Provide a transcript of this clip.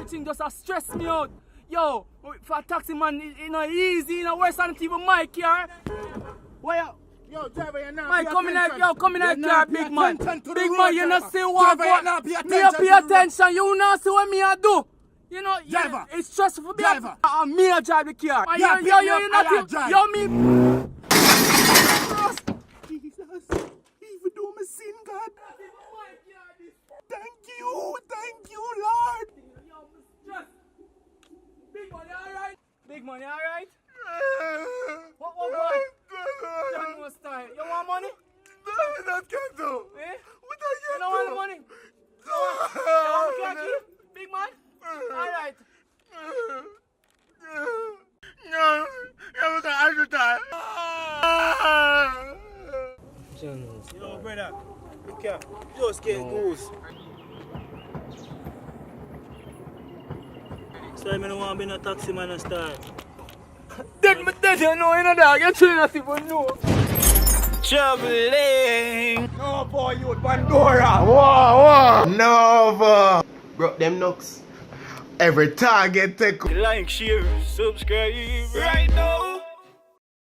everything just stress me out. Yo, for a taxi man, it's not easy, you know, worse than even my car. Why you? Yo, driver, you're not Mike, come in here, You're car, not big pay man. attention to the Big road, man, you not driver. see what Driver, you're not pay me attention pay to the road. attention, you not see what me I do. You know, Driver. it's stressful for me. Driver. Me I drive the car. Yeah, Yo, you not drive. yo, me. Jesus, even though me sin, God. Thank you, Lord. Big man, you alright? Big man, you alright? What, boy? John was tired. You want money? No, that can't do. Eh? What are You don't want the money? You want the car key? Big man? Alright. No, I'm going to die. Yo, brother, you can't just get goose. So I don't want to be a taxi man and start. Dead, you know, you know, dog. You're trying not to even know. Troubling. No, boy, you Pandora. Whoa. No, bro, them nooks. Every target take. Like, share, subscribe right now.